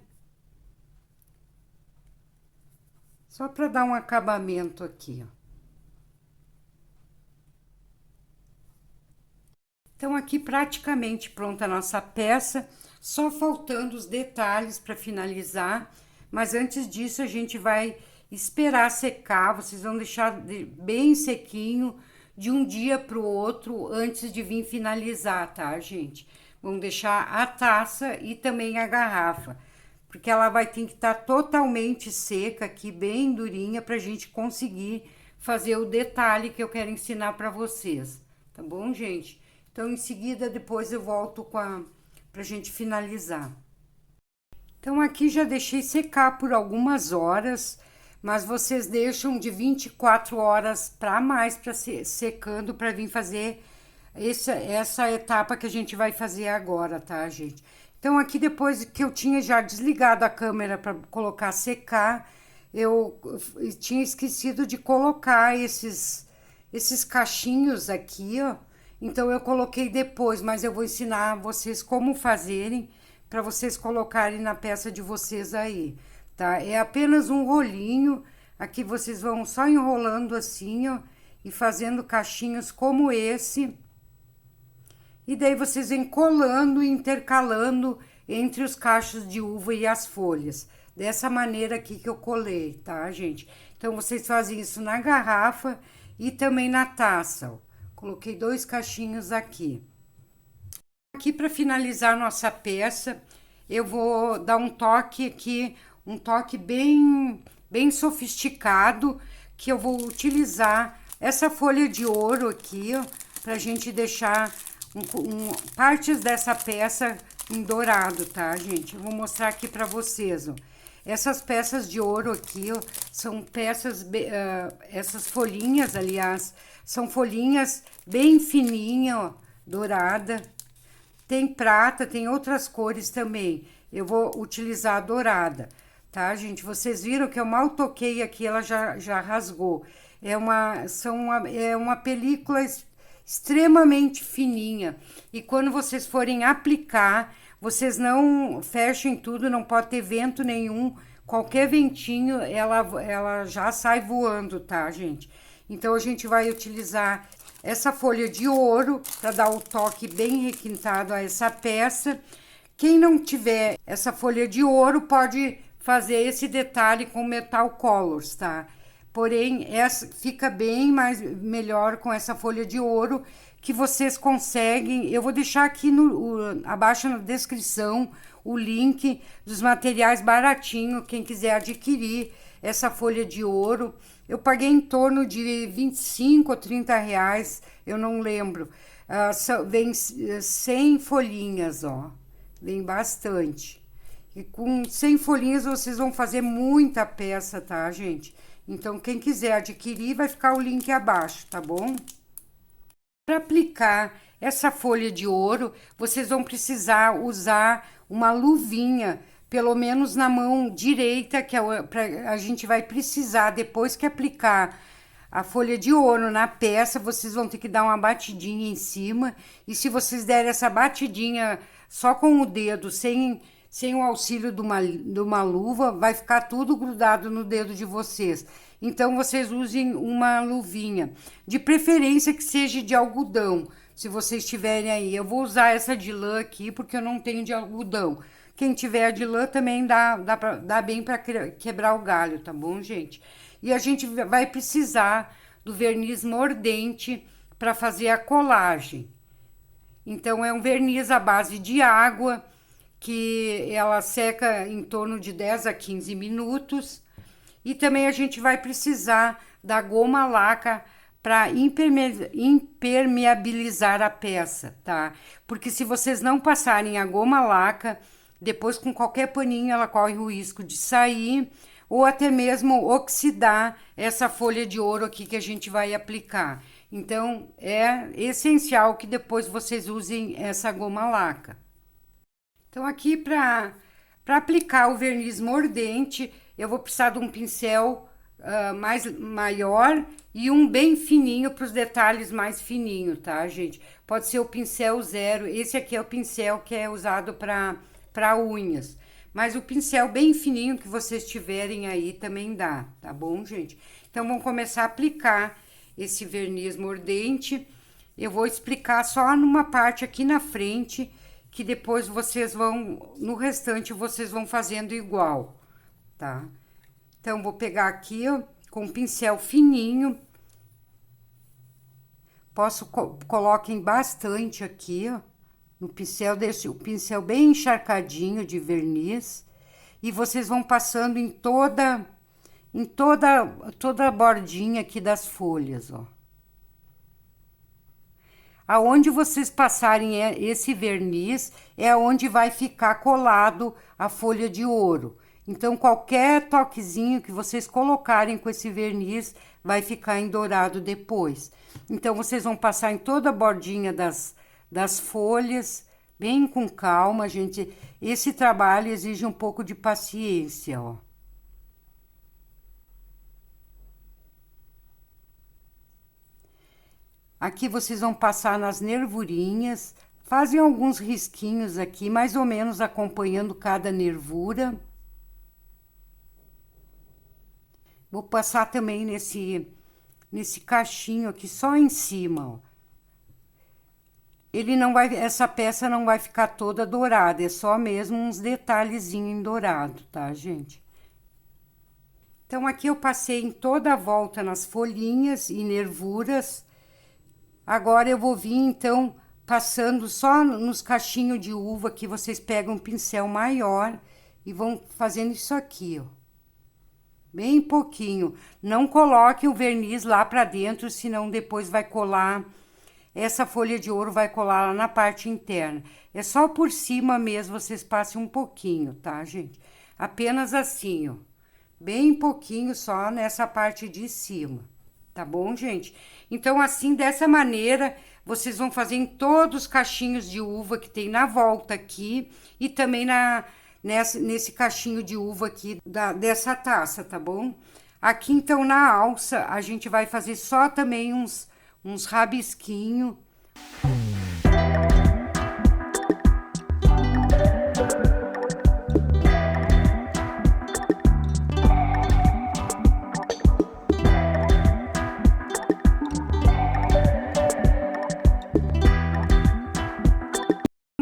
S1: Só para dar um acabamento aqui, ó. Então, aqui praticamente pronta a nossa peça, só faltando os detalhes para finalizar. Mas antes disso, a gente vai esperar secar, vocês vão deixar bem sequinho, de um dia para o outro, antes de vir finalizar, tá, gente? Vamos deixar a taça e também a garrafa, porque ela vai ter que estar totalmente seca aqui, bem durinha, pra gente conseguir fazer o detalhe que eu quero ensinar pra vocês, tá bom, gente? Então, em seguida, depois eu volto pra gente finalizar. Então, aqui já deixei secar por algumas horas, mas vocês deixam de 24 horas para mais, para secando, para vir fazer essa etapa que a gente vai fazer agora, tá, gente? Então, aqui depois que eu tinha já desligado a câmera para colocar secar, eu tinha esquecido de colocar esses cachinhos aqui, ó. Então, eu coloquei depois, mas eu vou ensinar vocês como fazerem para vocês colocarem na peça de vocês aí, tá? É apenas um rolinho, aqui vocês vão só enrolando assim, ó, e fazendo cachinhos como esse. E daí vocês vêm colando e intercalando entre os cachos de uva e as folhas. Dessa maneira aqui que eu colei, tá, gente? Então, vocês fazem isso na garrafa e também na taça, ó. Coloquei 2 cachinhos aqui. Aqui, para finalizar nossa peça, eu vou dar um toque aqui, um toque bem sofisticado, que eu vou utilizar essa folha de ouro aqui, ó, pra gente deixar partes dessa peça em dourado, tá, gente? Eu vou mostrar aqui pra vocês, ó. Essas peças de ouro aqui, ó, são peças, essas folhinhas, aliás, são folhinhas bem fininhas, ó, dourada. Tem prata, tem outras cores também. Eu vou utilizar a dourada, tá, gente? Vocês viram que eu mal toquei aqui, ela já rasgou. É uma película extremamente fininha. E quando vocês forem aplicar, vocês não fechem tudo, não pode ter vento nenhum. Qualquer ventinho, ela já sai voando, tá, gente? Então, a gente vai utilizar essa folha de ouro para dar o toque bem requintado a essa peça. Quem não tiver essa folha de ouro pode fazer esse detalhe com metal colors, tá? Porém, essa fica bem melhor com essa folha de ouro que vocês conseguem. Eu vou deixar aqui abaixo na descrição o link dos materiais baratinho, quem quiser adquirir essa folha de ouro. Eu paguei em torno de 25 ou 30 reais, eu não lembro. Vem 100 folhinhas, ó. Vem bastante. E com 100 folhinhas vocês vão fazer muita peça, tá, gente? Então, quem quiser adquirir, vai ficar o link abaixo, tá bom? Para aplicar essa folha de ouro, vocês vão precisar usar uma luvinha, pelo menos na mão direita, que a gente vai precisar, depois que aplicar a folha de ouro na peça, vocês vão ter que dar uma batidinha em cima. E se vocês derem essa batidinha só com o dedo, sem o auxílio de uma luva, vai ficar tudo grudado no dedo de vocês. Então, vocês usem uma luvinha, de preferência que seja de algodão, se vocês tiverem aí. Eu vou usar essa de lã aqui, porque eu não tenho de algodão. Quem tiver de lã também dá bem para quebrar o galho, tá bom, gente? E a gente vai precisar do verniz mordente para fazer a colagem. Então, é um verniz à base de água, que ela seca em torno de 10 a 15 minutos. E também a gente vai precisar da goma laca para impermeabilizar a peça, tá? Porque se vocês não passarem a goma laca, depois com qualquer paninho ela corre o risco de sair ou até mesmo oxidar essa folha de ouro aqui que a gente vai aplicar. Então, é essencial que depois vocês usem essa goma laca. Então, aqui para aplicar o verniz mordente, eu vou precisar de um pincel maior e um bem fininho para os detalhes mais fininhos, tá, gente? Pode ser o pincel zero. Esse aqui é o pincel que é usado para unhas. Mas o pincel bem fininho que vocês tiverem aí também dá, tá bom, gente? Então, vamos começar a aplicar esse verniz mordente. Eu vou explicar só numa parte aqui na frente, que depois vocês vão, no restante, vocês vão fazendo igual, tá? Então, vou pegar aqui, ó, com um pincel fininho. Coloquem bastante aqui, ó, no pincel, deixe o pincel bem encharcadinho de verniz. E vocês vão passando em toda a bordinha aqui das folhas, ó. Aonde vocês passarem esse verniz é onde vai ficar colado a folha de ouro. Então, qualquer toquezinho que vocês colocarem com esse verniz vai ficar em dourado depois. Então, vocês vão passar em toda a bordinha das folhas, bem com calma, gente. Esse trabalho exige um pouco de paciência, ó. Aqui vocês vão passar nas nervurinhas, fazem alguns risquinhos aqui, mais ou menos acompanhando cada nervura. Vou passar também nesse cachinho aqui, só em cima, ó. Essa peça não vai ficar toda dourada, é só mesmo uns detalhezinhos em dourado, tá, gente? Então, aqui eu passei em toda a volta nas folhinhas e nervuras. Agora, eu vou vir, então, passando só nos cachinhos de uva, que vocês pegam um pincel maior e vão fazendo isso aqui, ó. Bem pouquinho. Não coloque o verniz lá pra dentro, senão depois vai colar, essa folha de ouro vai colar lá na parte interna. É só por cima mesmo, vocês passem um pouquinho, tá, gente? Apenas assim, ó. Bem pouquinho só nessa parte de cima. Tá bom, gente? Então, assim, dessa maneira, vocês vão fazer em todos os cachinhos de uva que tem na volta aqui e também nesse cachinho de uva aqui dessa taça, tá bom? Aqui, então, na alça, a gente vai fazer só também uns rabisquinhos.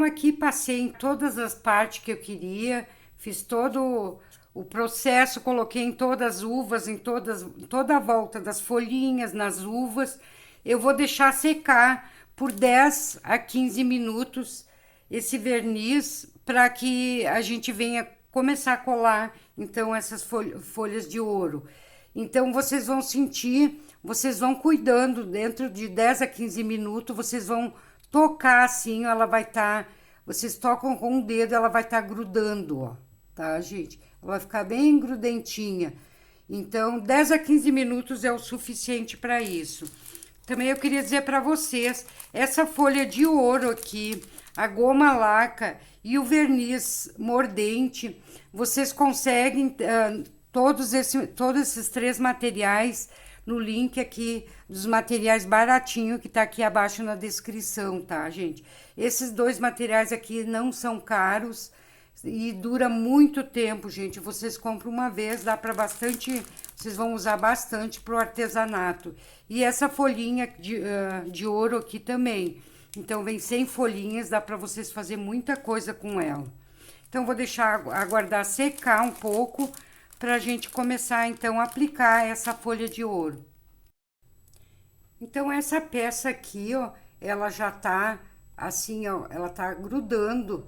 S1: Aqui passei em todas as partes que eu queria, fiz todo o processo, coloquei em todas as uvas, toda a volta das folhinhas, nas uvas. Eu vou deixar secar por 10 a 15 minutos esse verniz para que a gente venha começar a colar então essas folhas de ouro. Então vocês vão sentir, vocês vão cuidando, dentro de 10 a 15 minutos, vocês vão tocar assim, ela vai estar, vocês tocam com o dedo, ela vai estar grudando, ó, tá, gente? Ela vai ficar bem grudentinha. Então, 10 a 15 minutos é o suficiente para isso. Também eu queria dizer para vocês, essa folha de ouro aqui, a goma laca e o verniz mordente, vocês conseguem todos esses 3 materiais no link aqui dos materiais baratinho que tá aqui abaixo na descrição, tá, gente? Esses 2 materiais aqui não são caros e dura muito tempo, gente. Vocês compram uma vez, dá para bastante, vocês vão usar bastante pro artesanato. E essa folhinha de ouro aqui também. Então, vem 100 folhinhas, dá para vocês fazer muita coisa com ela. Então, vou deixar aguardar secar um pouco pra gente começar, então, a aplicar essa folha de ouro. Então, essa peça aqui, ó, ela já tá assim, ó, ela tá grudando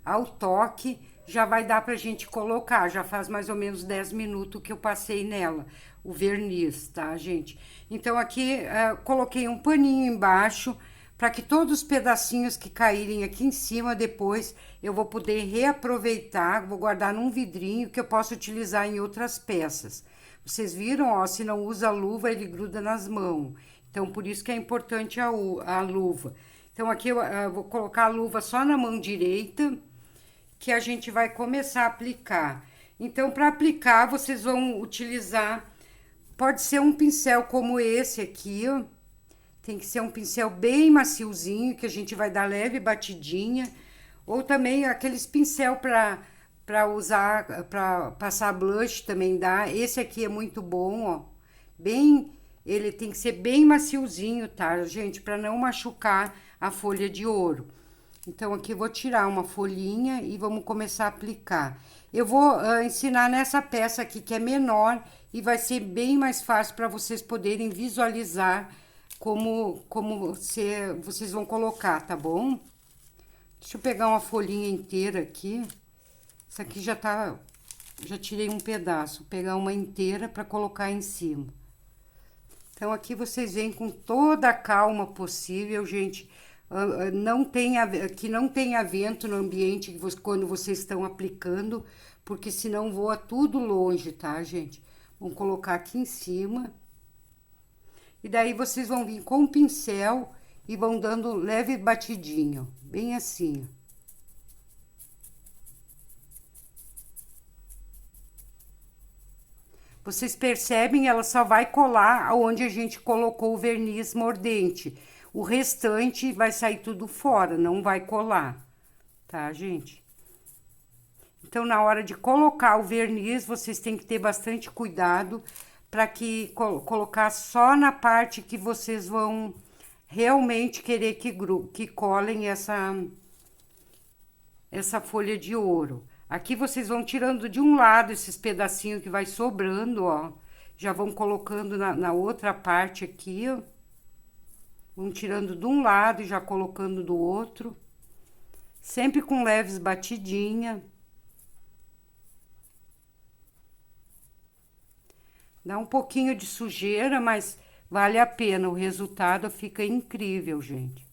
S1: ao toque, já vai dar pra gente colocar, já faz mais ou menos 10 minutos que eu passei nela, o verniz, tá, gente? Então, aqui, coloquei um paninho embaixo, para que todos os pedacinhos que caírem aqui em cima, depois eu vou poder reaproveitar, vou guardar num vidrinho que eu posso utilizar em outras peças. Vocês viram, ó, se não usa luva, ele gruda nas mãos. Então, por isso que é importante a luva. Então, aqui eu vou colocar a luva só na mão direita, que a gente vai começar a aplicar. Então, para aplicar, vocês vão utilizar, pode ser um pincel como esse aqui, ó. Tem que ser um pincel bem maciozinho, que a gente vai dar leve batidinha. Ou também aqueles pincel para usar, para passar blush também dá. Esse aqui é muito bom, ó. Ele tem que ser bem maciozinho, tá, gente? Para não machucar a folha de ouro. Então, aqui eu vou tirar uma folhinha e vamos começar a aplicar. Eu vou ensinar nessa peça aqui, que é menor, e vai ser bem mais fácil para vocês poderem visualizar como vocês vão colocar, tá bom? Deixa eu pegar uma folhinha inteira aqui. Essa aqui já tirei um pedaço. Vou pegar uma inteira para colocar em cima. Então, aqui vocês vêm com toda a calma possível, gente. Que não tenha vento no ambiente quando vocês estão aplicando, porque senão voa tudo longe, tá, gente? Vamos colocar aqui em cima. E daí, vocês vão vir com o pincel e vão dando leve batidinho, bem assim. Vocês percebem, ela só vai colar onde a gente colocou o verniz mordente. O restante vai sair tudo fora, não vai colar, tá, gente? Então, na hora de colocar o verniz, vocês têm que ter bastante cuidado para que colocar só na parte que vocês vão realmente querer que colem essa folha de ouro. Aqui vocês vão tirando de um lado esses pedacinhos que vai sobrando, ó. Já vão colocando na outra parte aqui, ó. Vão tirando de um lado e já colocando do outro. Sempre com leves batidinha. Dá um pouquinho de sujeira, mas vale a pena. O resultado fica incrível, gente.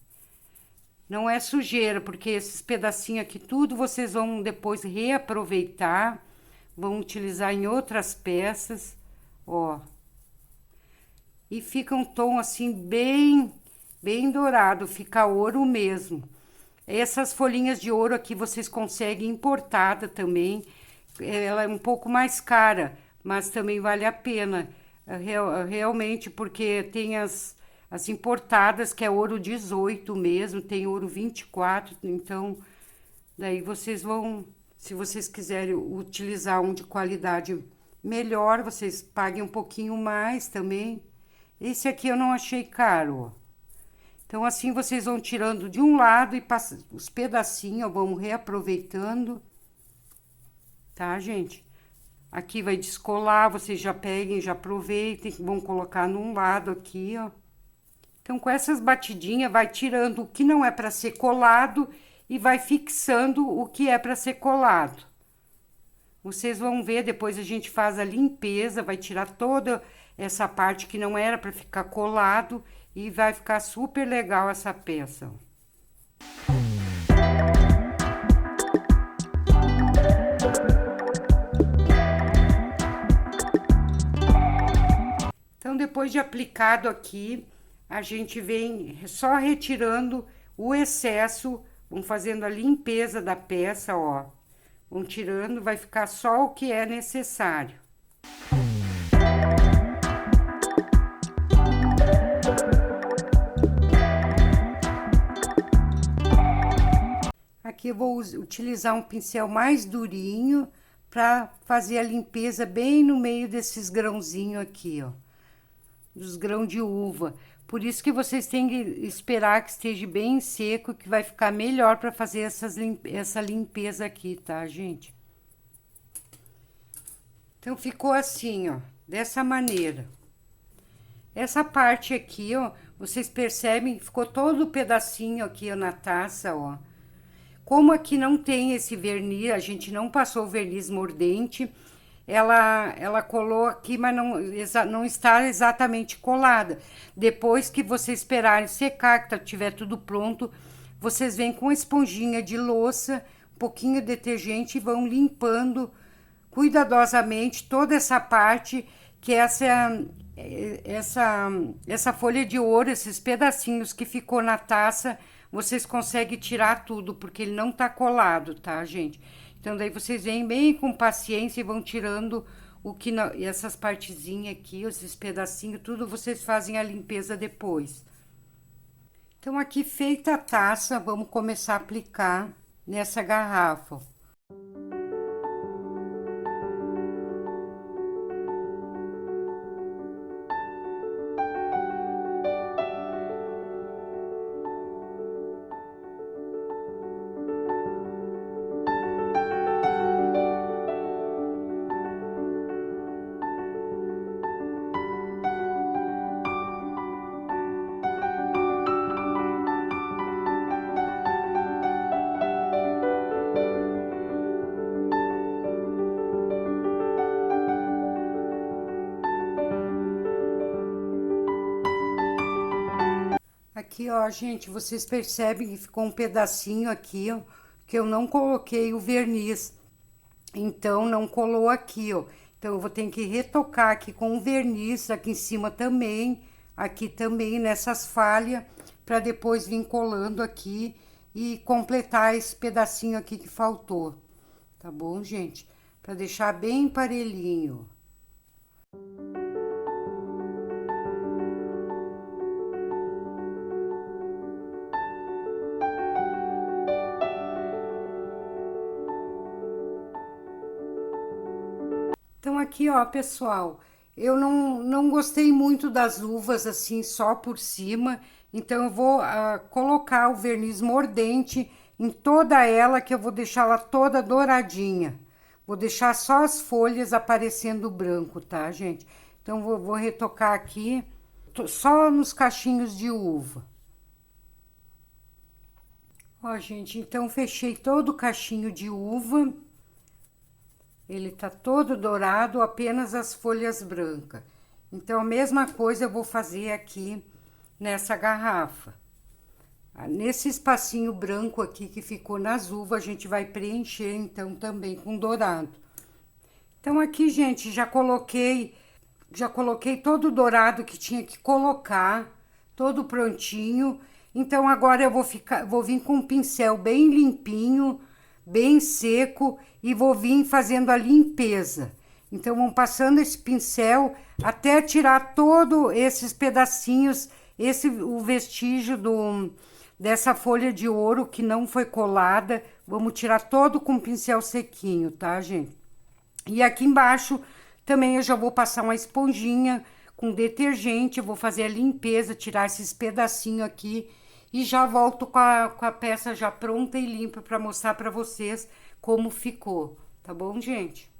S1: Não é sujeira, porque esses pedacinhos aqui, tudo vocês vão depois reaproveitar. Vão utilizar em outras peças, ó. E fica um tom assim bem dourado, fica ouro mesmo. Essas folhinhas de ouro aqui vocês conseguem importada também. Ela é um pouco mais cara, mas também vale a pena. Realmente, porque tem as importadas, que é ouro 18 mesmo, tem ouro 24, então daí vocês vão, se vocês quiserem utilizar um de qualidade melhor, vocês paguem um pouquinho mais também. Esse aqui eu não achei caro, ó. Então, assim, vocês vão tirando de um lado e os pedacinhos, vão reaproveitando, tá, gente? Aqui vai descolar, vocês já peguem, já aproveitem, vão colocar num lado aqui, ó. Então, com essas batidinhas, vai tirando o que não é para ser colado e vai fixando o que é para ser colado. Vocês vão ver, depois a gente faz a limpeza, vai tirar toda essa parte que não era para ficar colado e vai ficar super legal essa peça. Então, depois de aplicado aqui, a gente vem só retirando o excesso, vamos fazendo a limpeza da peça, ó. Vão tirando, vai ficar só o que é necessário. Aqui eu vou utilizar um pincel mais durinho para fazer a limpeza bem no meio desses grãozinhos aqui, ó. Dos grãos de uva. Por isso que vocês têm que esperar que esteja bem seco, que vai ficar melhor para fazer essa limpeza aqui, tá, gente? Então, ficou assim, ó, dessa maneira. Essa parte aqui, ó, vocês percebem que ficou todo o pedacinho aqui, ó, na taça, ó. Como aqui não tem esse verniz, a gente não passou o verniz mordente, ela colou aqui, mas não está exatamente colada. Depois que vocês esperarem secar, que tiver tudo pronto, vocês vêm com uma esponjinha de louça, um pouquinho de detergente e vão limpando cuidadosamente toda essa parte, que essa folha de ouro, esses pedacinhos que ficou na taça, vocês conseguem tirar tudo, porque ele não tá colado, tá, gente? Então, daí vocês vêm bem com paciência e vão tirando essas partezinhas aqui, esses pedacinhos, tudo vocês fazem a limpeza depois. Então, aqui feita a taça, vamos começar a aplicar nessa garrafa. Aqui, ó, gente, vocês percebem que ficou um pedacinho aqui, ó, que eu não coloquei o verniz. Então, não colou aqui, ó. Então, eu vou ter que retocar aqui com o verniz, aqui em cima também, aqui também, nessas falhas, para depois vir colando aqui e completar esse pedacinho aqui que faltou. Tá bom, gente? Para deixar bem parelhinho. Então, aqui, ó, pessoal, eu não gostei muito das uvas, assim, só por cima. Então, eu vou colocar o verniz mordente em toda ela, que eu vou deixar ela toda douradinha. Vou deixar só as folhas aparecendo branco, tá, gente? Então, vou retocar aqui, só nos cachinhos de uva. Ó, gente, então, fechei todo o cachinho de uva. Ele tá todo dourado, apenas as folhas brancas. Então, a mesma coisa eu vou fazer aqui nessa garrafa. Nesse espacinho branco aqui que ficou nas uvas, a gente vai preencher, então, também com dourado. Então, aqui, gente, já coloquei todo o dourado que tinha que colocar, todo prontinho. Então, agora eu vou vir com um pincel bem limpinho, bem seco, e vou vir fazendo a limpeza. Então, vamos passando esse pincel até tirar todos esses pedacinhos, o vestígio dessa folha de ouro que não foi colada. Vamos tirar todo com o pincel sequinho, tá, gente? E aqui embaixo também eu já vou passar uma esponjinha com detergente, eu vou fazer a limpeza, tirar esses pedacinhos aqui e já volto com a peça já pronta e limpa para mostrar para vocês como ficou, tá bom, gente?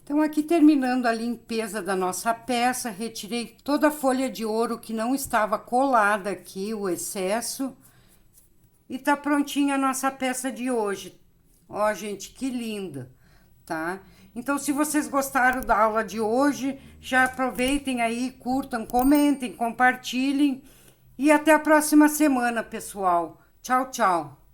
S1: Então, aqui terminando a limpeza da nossa peça, retirei toda a folha de ouro que não estava colada aqui, o excesso. E tá prontinha a nossa peça de hoje. Ó, gente, que linda, tá? Então, se vocês gostaram da aula de hoje, já aproveitem aí, curtam, comentem, compartilhem. E até a próxima semana, pessoal. Tchau, tchau.